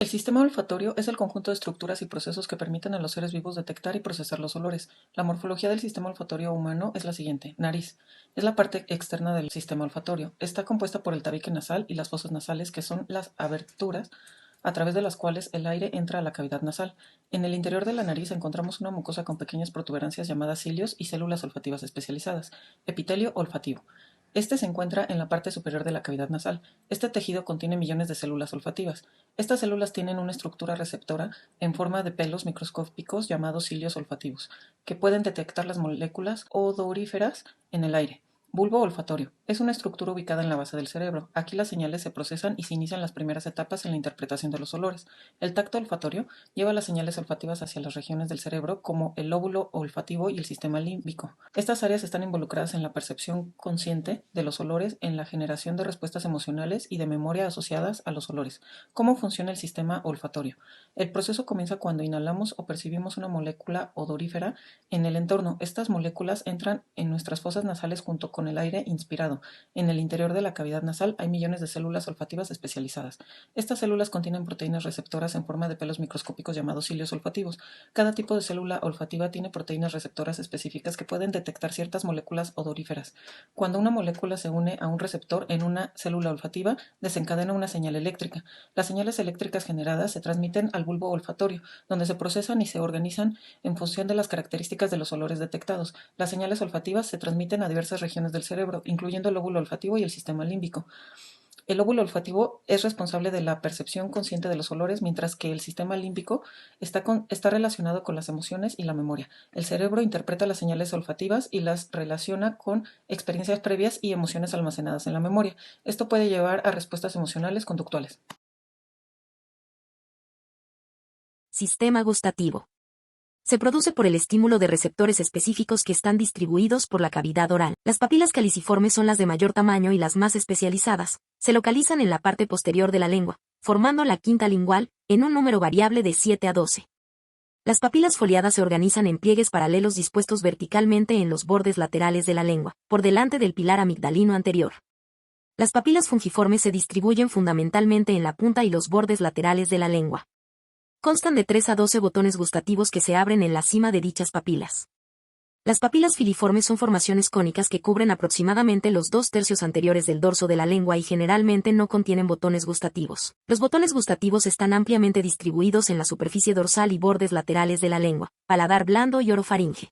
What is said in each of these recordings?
El sistema olfatorio es el conjunto de estructuras y procesos que permiten a los seres vivos detectar y procesar los olores. La morfología del sistema olfatorio humano es la siguiente. Nariz. Es la parte externa del sistema olfatorio. Está compuesta por el tabique nasal y las fosas nasales, que son las aberturas a través de las cuales el aire entra a la cavidad nasal. En el interior de la nariz encontramos una mucosa con pequeñas protuberancias llamadas cilios y células olfativas especializadas. Epitelio olfativo. Este se encuentra en la parte superior de la cavidad nasal. Este tejido contiene millones de células olfativas. Estas células tienen una estructura receptora en forma de pelos microscópicos llamados cilios olfativos, que pueden detectar las moléculas odoríferas en el aire. Bulbo olfatorio. Es una estructura ubicada en la base del cerebro. Aquí las señales se procesan y se inician las primeras etapas en la interpretación de los olores. El tacto olfatorio lleva las señales olfativas hacia las regiones del cerebro como el lóbulo olfativo y el sistema límbico. Estas áreas están involucradas en la percepción consciente de los olores, en la generación de respuestas emocionales y de memoria asociadas a los olores. ¿Cómo funciona el sistema olfatorio? El proceso comienza cuando inhalamos o percibimos una molécula odorífera en el entorno. Estas moléculas entran en nuestras fosas nasales junto con el aire inspirado. En el interior de la cavidad nasal hay millones de células olfativas especializadas. Estas células contienen proteínas receptoras en forma de pelos microscópicos llamados cilios olfativos. Cada tipo de célula olfativa tiene proteínas receptoras específicas que pueden detectar ciertas moléculas odoríferas. Cuando una molécula se une a un receptor en una célula olfativa, desencadena una señal eléctrica. Las señales eléctricas generadas se transmiten al bulbo olfatorio, donde se procesan y se organizan en función de las características de los olores detectados. Las señales olfativas se transmiten a diversas regiones del cerebro, incluyendo el lóbulo olfativo y el sistema límbico. El lóbulo olfativo es responsable de la percepción consciente de los olores, mientras que el sistema límbico está relacionado con las emociones y la memoria. El cerebro interpreta las señales olfativas y las relaciona con experiencias previas y emociones almacenadas en la memoria. Esto puede llevar a respuestas emocionales conductuales. Sistema gustativo. Se produce por el estímulo de receptores específicos que están distribuidos por la cavidad oral. Las papilas caliciformes son las de mayor tamaño y las más especializadas. Se localizan en la parte posterior de la lengua, formando la quinta lingual, en un número variable de 7 a 12. Las papilas foliadas se organizan en pliegues paralelos dispuestos verticalmente en los bordes laterales de la lengua, por delante del pilar amigdalino anterior. Las papilas fungiformes se distribuyen fundamentalmente en la punta y los bordes laterales de la lengua. Constan de 3 a 12 botones gustativos que se abren en la cima de dichas papilas. Las papilas filiformes son formaciones cónicas que cubren aproximadamente los 2/3 anteriores del dorso de la lengua y generalmente no contienen botones gustativos. Los botones gustativos están ampliamente distribuidos en la superficie dorsal y bordes laterales de la lengua, paladar blando y orofaringe.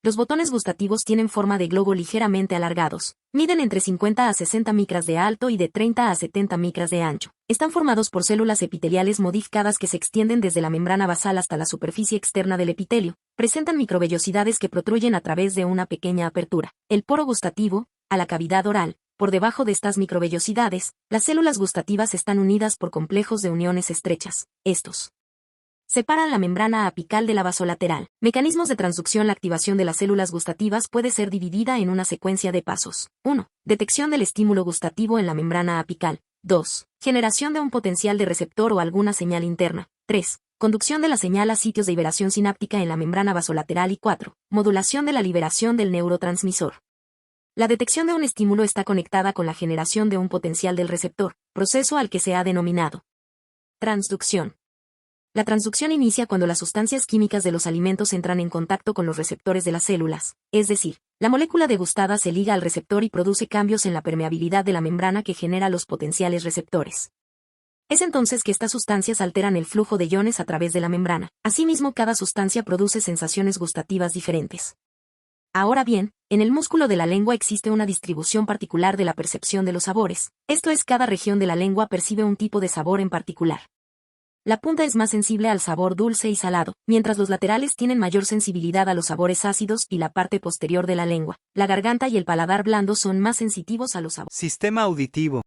Los botones gustativos tienen forma de globo ligeramente alargados. Miden entre 50 a 60 micras de alto y de 30 a 70 micras de ancho. Están formados por células epiteliales modificadas que se extienden desde la membrana basal hasta la superficie externa del epitelio. Presentan microvellosidades que protruyen a través de una pequeña apertura. El poro gustativo, a la cavidad oral. Por debajo de estas microvellosidades, las células gustativas están unidas por complejos de uniones estrechas. Estos separan la membrana apical de la vasolateral. Mecanismos de transducción. La activación de las células gustativas puede ser dividida en una secuencia de pasos. 1. Detección del estímulo gustativo en la membrana apical. 2. Generación de un potencial de receptor o alguna señal interna. 3. Conducción de la señal a sitios de liberación sináptica en la membrana vasolateral. Y 4. Modulación de la liberación del neurotransmisor. La detección de un estímulo está conectada con la generación de un potencial del receptor, proceso al que se ha denominado transducción. La transducción inicia cuando las sustancias químicas de los alimentos entran en contacto con los receptores de las células, es decir, la molécula degustada se liga al receptor y produce cambios en la permeabilidad de la membrana que genera los potenciales receptores. Es entonces que estas sustancias alteran el flujo de iones a través de la membrana. Asimismo, cada sustancia produce sensaciones gustativas diferentes. Ahora bien, en el músculo de la lengua existe una distribución particular de la percepción de los sabores. Esto es, cada región de la lengua percibe un tipo de sabor en particular. La punta es más sensible al sabor dulce y salado, mientras los laterales tienen mayor sensibilidad a los sabores ácidos y la parte posterior de la lengua, la garganta y el paladar blando son más sensitivos a los sabores. Sistema auditivo.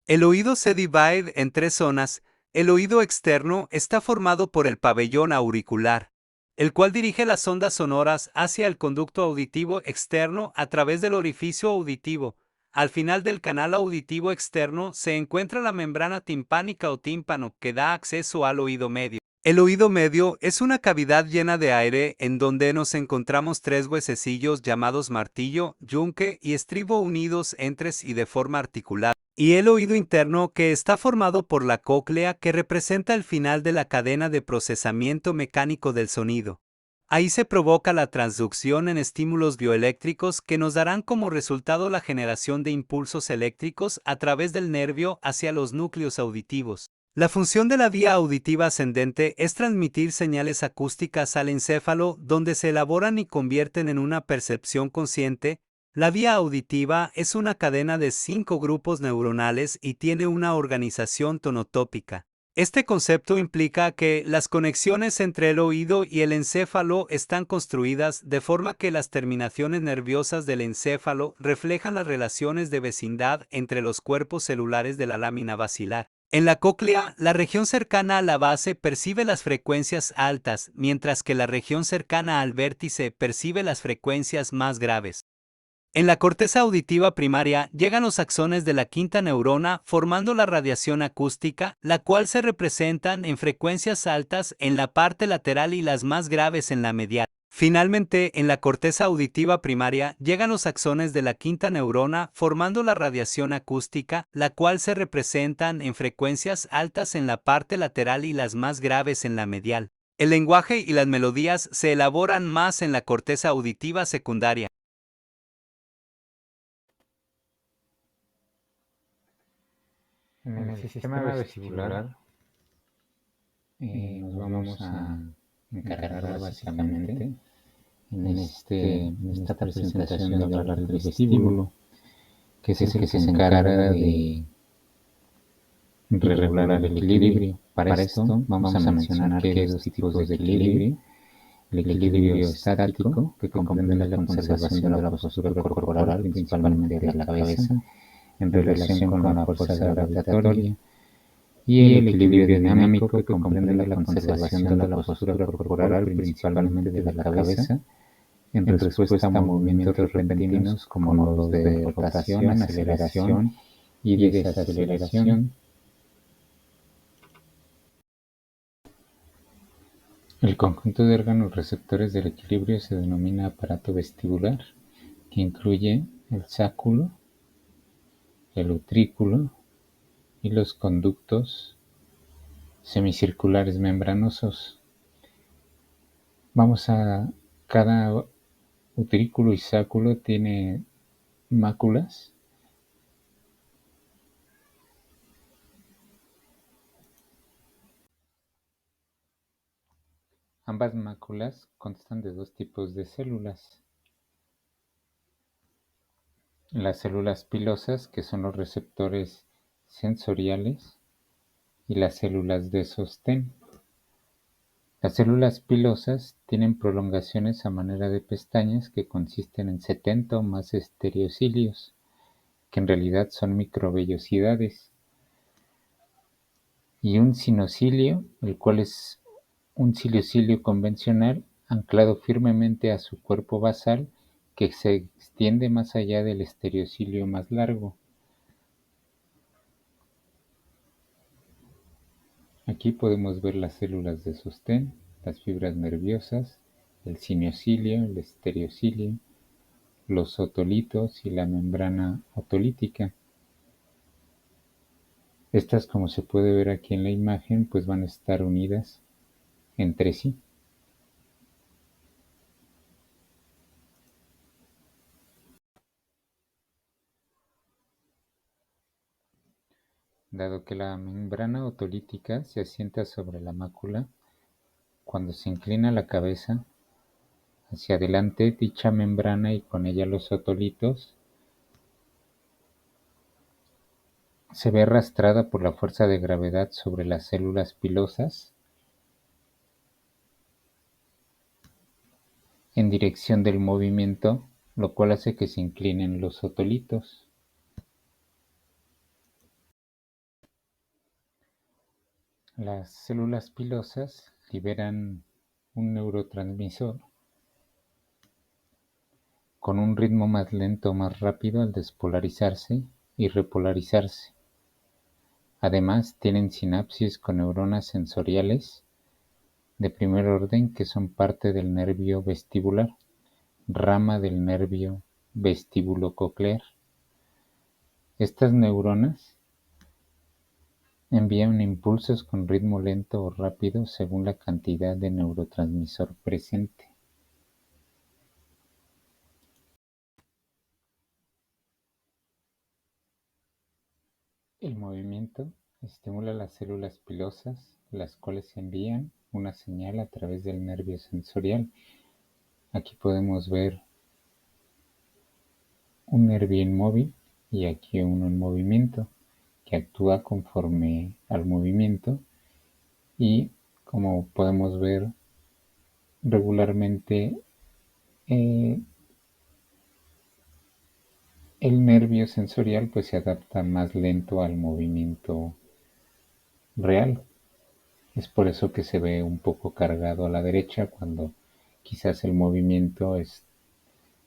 El oído se divide en 3 zonas. El oído externo está formado por el pabellón auricular, el cual dirige las ondas sonoras hacia el conducto auditivo externo a través del orificio auditivo. Al final del canal auditivo externo se encuentra la membrana timpánica o tímpano que da acceso al oído medio. El oído medio es una cavidad llena de aire en donde nos encontramos 3 huesecillos llamados martillo, yunque y estribo unidos entre sí de forma articulada. y el oído interno, que está formado por la cóclea, que representa el final de la cadena de procesamiento mecánico del sonido. Ahí se provoca la transducción en estímulos bioeléctricos que nos darán como resultado la generación de impulsos eléctricos a través del nervio hacia los núcleos auditivos. La función de la vía auditiva ascendente es transmitir señales acústicas al encéfalo, donde se elaboran y convierten en una percepción consciente. La vía auditiva es una cadena de 5 grupos neuronales y tiene una organización tonotópica. Este concepto implica que las conexiones entre el oído y el encéfalo están construidas de forma que las terminaciones nerviosas del encéfalo reflejan las relaciones de vecindad entre los cuerpos celulares de la lámina basilar. En la cóclea, la región cercana a la base percibe las frecuencias altas, mientras que la región cercana al vértice percibe las frecuencias más graves. En la corteza auditiva primaria llegan los axones de la quinta neurona formando la radiación acústica, la cual se representan en frecuencias altas en la parte lateral y las más graves en la medial. Finalmente, en la corteza auditiva primaria llegan los axones de la quinta neurona formando la radiación acústica, la cual se representan en frecuencias altas en la parte lateral y las más graves en la medial. El lenguaje y las melodías se elaboran más en la corteza auditiva secundaria. En el sistema vestibular nos vamos a encargar básicamente en esta presentación de hablar del vestíbulo, que es el que se encarga de regular el equilibrio. Para esto vamos a mencionar que hay dos tipos de equilibrio: el equilibrio estático, que comprende la conservación de la postura corporal, principalmente de la cabeza, en relación con la fuerza gravitatoria, y el equilibrio dinámico, que comprende la conservación de la postura corporal, principalmente de la cabeza, en respuesta a movimientos repentinos como los de rotación, aceleración y desaceleración. El conjunto de órganos receptores del equilibrio se denomina aparato vestibular, que incluye el sáculo, el utrículo y los conductos semicirculares membranosos. Cada utrículo y sáculo tiene máculas. Ambas máculas constan de dos tipos de células: las células pilosas, que son los receptores sensoriales, y las células de sostén. Las células pilosas tienen prolongaciones a manera de pestañas que consisten en 70 o más estereocilios, que en realidad son microvellosidades, y un sinocilio, el cual es un ciliocilio convencional anclado firmemente a su cuerpo basal, que se extiende más allá del estereocilio más largo. Aquí podemos ver las células de sostén, las fibras nerviosas, el cinecilio, el estereocilio, los otolitos y la membrana otolítica. Estas, como se puede ver aquí en la imagen, pues van a estar unidas entre sí. Dado que la membrana otolítica se asienta sobre la mácula, cuando se inclina la cabeza hacia adelante, dicha membrana y con ella los otolitos se ve arrastrada por la fuerza de gravedad sobre las células pilosas en dirección del movimiento, lo cual hace que se inclinen los otolitos. Las células pilosas liberan un neurotransmisor con un ritmo más lento o más rápido al despolarizarse y repolarizarse. Además, tienen sinapsis con neuronas sensoriales de primer orden que son parte del nervio vestibular, rama del nervio vestíbulo-coclear. Estas neuronas envían impulsos con ritmo lento o rápido según la cantidad de neurotransmisor presente. El movimiento estimula las células pilosas, las cuales envían una señal a través del nervio sensorial. Aquí podemos ver un nervio inmóvil y aquí uno en movimiento, que actúa conforme al movimiento y, como podemos ver regularmente, el nervio sensorial pues se adapta más lento al movimiento real. Es por eso que se ve un poco cargado a la derecha cuando quizás el movimiento es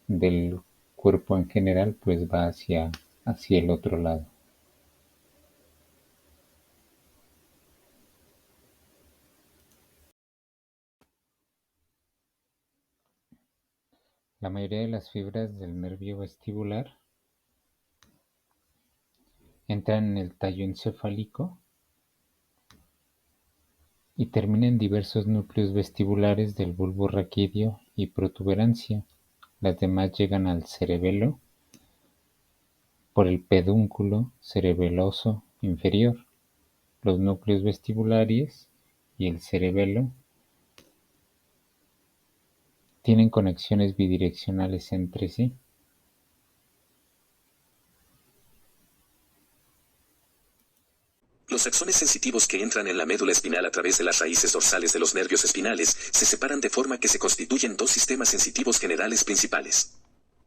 del cuerpo en general pues va hacia el otro lado. La mayoría de las fibras del nervio vestibular entran en el tallo encefálico y terminan en diversos núcleos vestibulares del bulbo raquídeo y protuberancia. Las demás llegan al cerebelo por el pedúnculo cerebeloso inferior. Los núcleos vestibulares y el cerebelo tienen conexiones bidireccionales entre sí. Los axones sensitivos que entran en la médula espinal a través de las raíces dorsales de los nervios espinales se separan de forma que se constituyen dos sistemas sensitivos generales principales.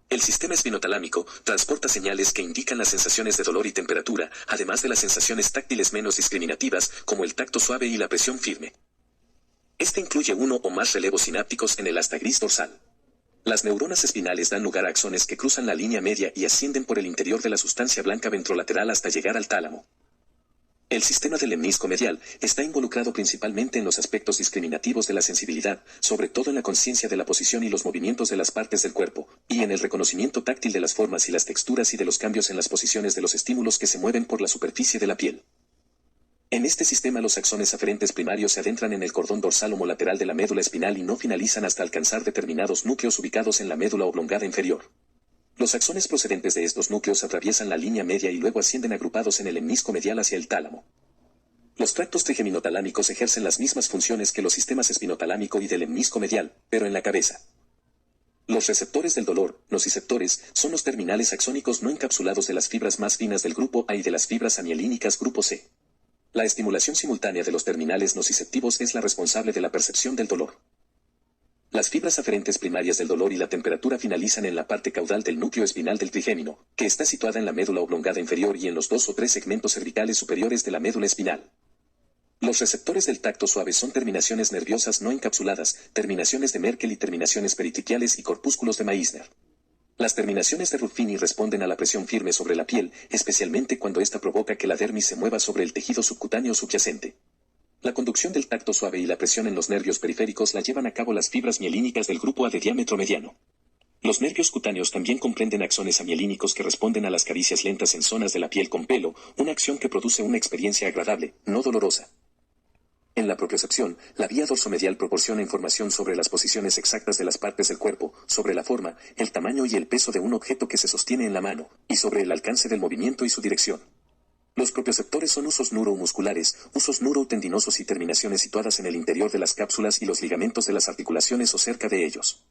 El sistema espinotalámico transporta señales que indican las sensaciones de dolor y temperatura, además de las sensaciones táctiles menos discriminativas, como el tacto suave y la presión firme. Este incluye uno o más relevos sinápticos en el asta gris dorsal. Las neuronas espinales dan lugar a axones que cruzan la línea media y ascienden por el interior de la sustancia blanca ventrolateral hasta llegar al tálamo. El sistema del lemnisco medial está involucrado principalmente en los aspectos discriminativos de la sensibilidad, sobre todo en la conciencia de la posición y los movimientos de las partes del cuerpo, y en el reconocimiento táctil de las formas y las texturas y de los cambios en las posiciones de los estímulos que se mueven por la superficie de la piel. En este sistema los axones aferentes primarios se adentran en el cordón dorsal homolateral de la médula espinal y no finalizan hasta alcanzar determinados núcleos ubicados en la médula oblongada inferior. Los axones procedentes de estos núcleos atraviesan la línea media y luego ascienden agrupados en el lemnisco medial hacia el tálamo. Los tractos trigeminotalámicos ejercen las mismas funciones que los sistemas espinotalámico y del lemnisco medial, pero en la cabeza. Los receptores del dolor, nociceptores, son los terminales axónicos no encapsulados de las fibras más finas del grupo A y de las fibras amielínicas grupo C. La estimulación simultánea de los terminales nociceptivos es la responsable de la percepción del dolor. Las fibras aferentes primarias del dolor y la temperatura finalizan en la parte caudal del núcleo espinal del trigémino, que está situada en la médula oblongada inferior y en los 2 o 3 segmentos cervicales superiores de la médula espinal. Los receptores del tacto suave son terminaciones nerviosas no encapsuladas, terminaciones de Merkel y terminaciones peritiquiales y corpúsculos de Meissner. Las terminaciones de Ruffini responden a la presión firme sobre la piel, especialmente cuando ésta provoca que la dermis se mueva sobre el tejido subcutáneo subyacente. La conducción del tacto suave y la presión en los nervios periféricos la llevan a cabo las fibras mielínicas del grupo A de diámetro mediano. Los nervios cutáneos también comprenden axones amielínicos que responden a las caricias lentas en zonas de la piel con pelo, una acción que produce una experiencia agradable, no dolorosa. En la propiocepción, la vía dorsomedial proporciona información sobre las posiciones exactas de las partes del cuerpo, sobre la forma, el tamaño y el peso de un objeto que se sostiene en la mano, y sobre el alcance del movimiento y su dirección. Los propioceptores son usos neuromusculares, usos neurotendinosos y terminaciones situadas en el interior de las cápsulas y los ligamentos de las articulaciones o cerca de ellos.